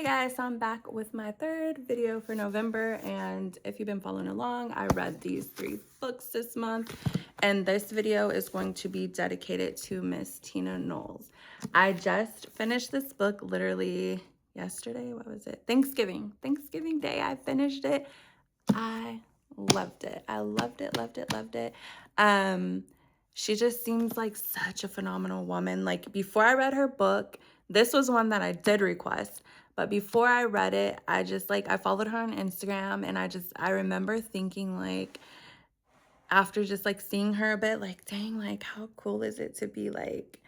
Hey guys, so I'm back with my third video for November, and if you've been following along, I read these 3 books this month, and this video is going to be dedicated to Miss Tina Knowles. I just finished this book literally yesterday. What was it? Thanksgiving Day. I finished it. I loved it. I loved it, loved it, loved it. Um, she just seems like such a phenomenal woman. Like before I read her book, this was one that I did request. But before I read it, I followed her on Instagram, and I remember thinking like after just like seeing her a bit, like, dang, like how cool is it to be like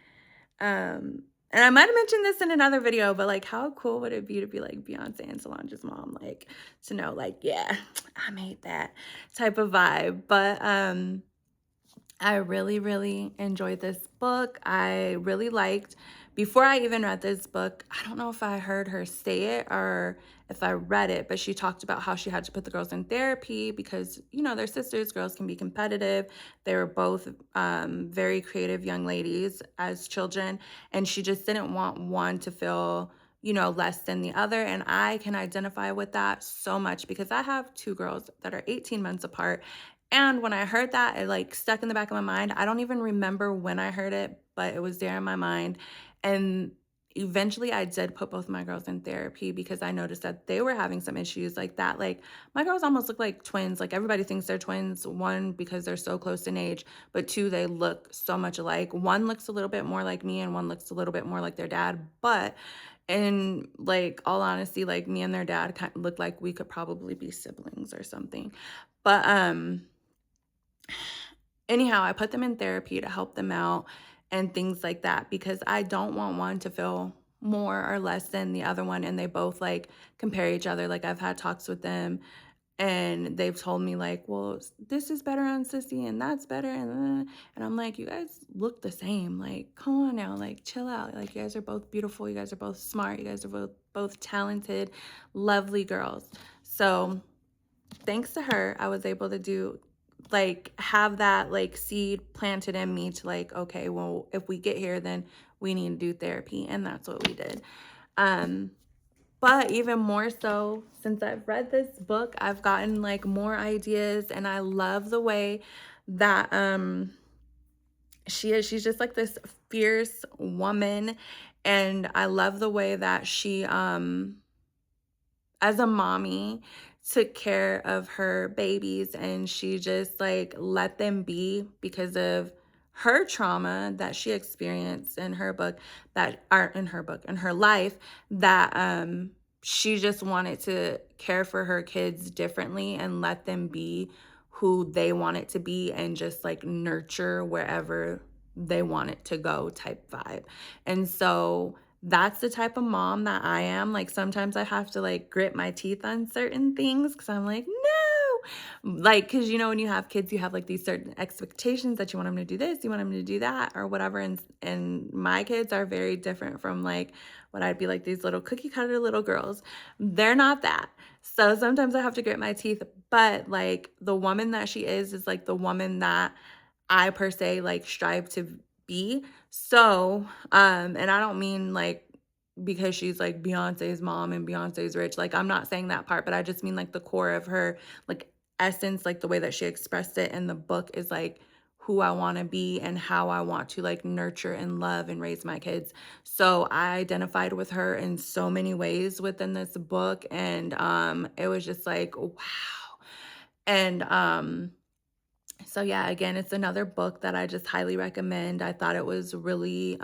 and I might have mentioned this in another video, but like how cool would it be to be like Beyonce and Solange's mom? Like to know like, yeah, I made that type of vibe. But I really, really enjoyed this book. I really liked, before I even read this book, I don't know if I heard her say it or if I read it, but she talked about how she had to put the girls in therapy because, you know, they're sisters. Girls can be competitive. They were both very creative young ladies as children, and she just didn't want one to feel, you know, less than the other. And I can identify with that so much because I have 2 girls that are 18 months apart, and when I heard that, it like stuck in the back of my mind. I don't even remember when I heard it, but it was there in my mind. And eventually I did put both my girls in therapy because I noticed that they were having some issues like that. Like my girls almost look like twins. Like everybody thinks they're twins, one, because they're so close in age, but two, they look so much alike. One looks a little bit more like me and one looks a little bit more like their dad. But in like all honesty, like me and their dad kind of look like we could probably be siblings or something. But anyhow, I put them in therapy to help them out and things like that because I don't want one to feel more or less than the other one, and they both like compare each other. Like I've had talks with them, and they've told me like, well, this is better on Sissy and that's better, and I'm like, you guys look the same. Like come on now, like chill out. Like you guys are both beautiful, you guys are both smart, you guys are both talented, lovely girls. So thanks to her, I was able to do like have that like seed planted in me to like, okay, well, if we get here, then we need to do therapy. And that's what we did. Um, but even more so, since I've read this book, I've gotten like more ideas, and I love the way that she is. She's just like this fierce woman. And I love the way that she as a mommy took care of her babies, and she just like let them be because of her trauma that she experienced in her book, that aren't in her book, in her life, that she just wanted to care for her kids differently and let them be who they want it to be and just like nurture wherever they want it to go type vibe. And so that's the type of mom that I am. Like sometimes I have to like grit my teeth on certain things because I'm like, no. Like, because you know, when you have kids, you have like these certain expectations that you want them to do this, you want them to do that, or whatever. And my kids are very different from like what I'd be like these little cookie cutter little girls. They're not that. So sometimes I have to grit my teeth. But like the woman that she is like the woman that I per se like strive to be. So, and I don't mean like because she's like Beyonce's mom and Beyonce's rich. Like I'm not saying that part, but I just mean like the core of her like essence, like the way that she expressed it in the book is like who I want to be and how I want to like nurture and love and raise my kids. So I identified with her in so many ways within this book, and it was just like wow. And so yeah, again, it's another book that I just highly recommend. I thought it was really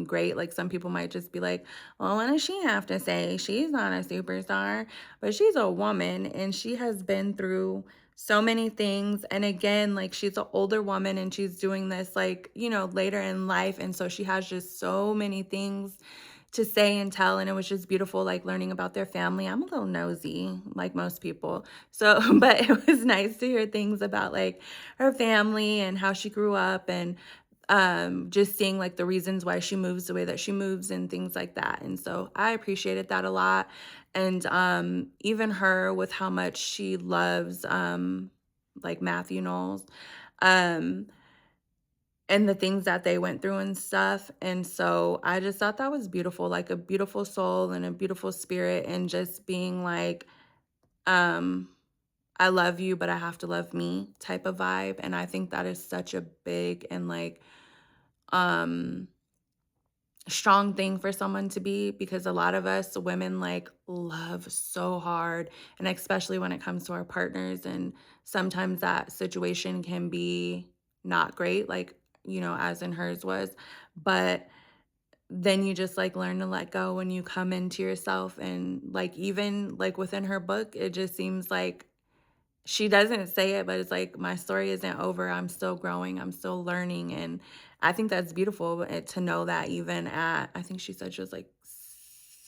great. Like some people might just be like, well, what does she have to say? She's not a superstar, but she's a woman and she has been through so many things. And again, like she's an older woman and she's doing this like, you know, later in life. And so she has just so many things to say and tell, and it was just beautiful like learning about their family. I'm a little nosy like most people, so but it was nice to hear things about like her family and how she grew up, and just seeing like the reasons why she moves the way that she moves and things like that. And so I appreciated that a lot. And even her with how much she loves like Matthew Knowles, um and the things that they went through and stuff. And so I just thought that was beautiful, like a beautiful soul and a beautiful spirit, and just being like, um, I love you, but I have to love me type of vibe. And I think that is such a big and like um strong thing for someone to be, because a lot of us women like love so hard, and especially when it comes to our partners, and sometimes that situation can be not great, like, as in hers was. But then you just like learn to let go when you come into yourself. And like, even like within her book, it just seems like she doesn't say it, but it's like, "My story isn't over, I'm still growing, I'm still learning," and I think that's beautiful, to know that even at, I think she said she was, like,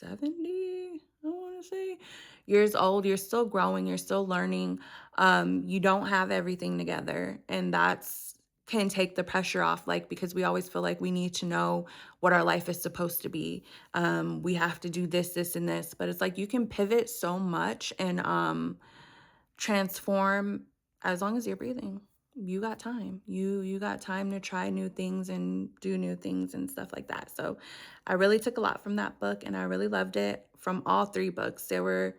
70, I wanna say, years old, you're still growing, you're still learning, you don't have everything together, and that's can take the pressure off, like, because we always feel like we need to know what our life is supposed to be, we have to do this, this, and this, but it's like you can pivot so much, and, transform as long as you're breathing. You got time. You got time to try new things and do new things and stuff like that. So I really took a lot from that book, and I really loved it. From all 3 books, they were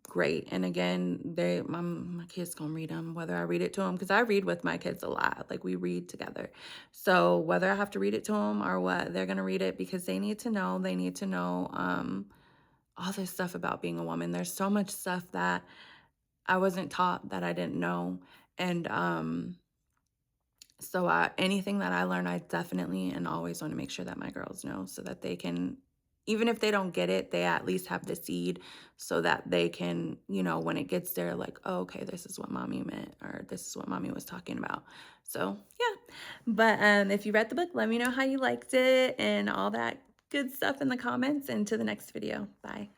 great. And again, my kids gonna read them, whether I read it to them, because I read with my kids a lot. Like, we read together. So whether I have to read it to them or what, they're gonna read it because they need to know. They need to know all this stuff about being a woman. There's so much stuff that I wasn't taught, that I didn't know. And so anything that I learn, I definitely and always want to make sure that my girls know, so that they can, even if they don't get it, they at least have the seed, so that they can, when it gets there, like, oh, okay, this is what mommy meant, or this is what mommy was talking about. So yeah. But if you read the book, let me know how you liked it and all that good stuff in the comments. And to the next video. Bye.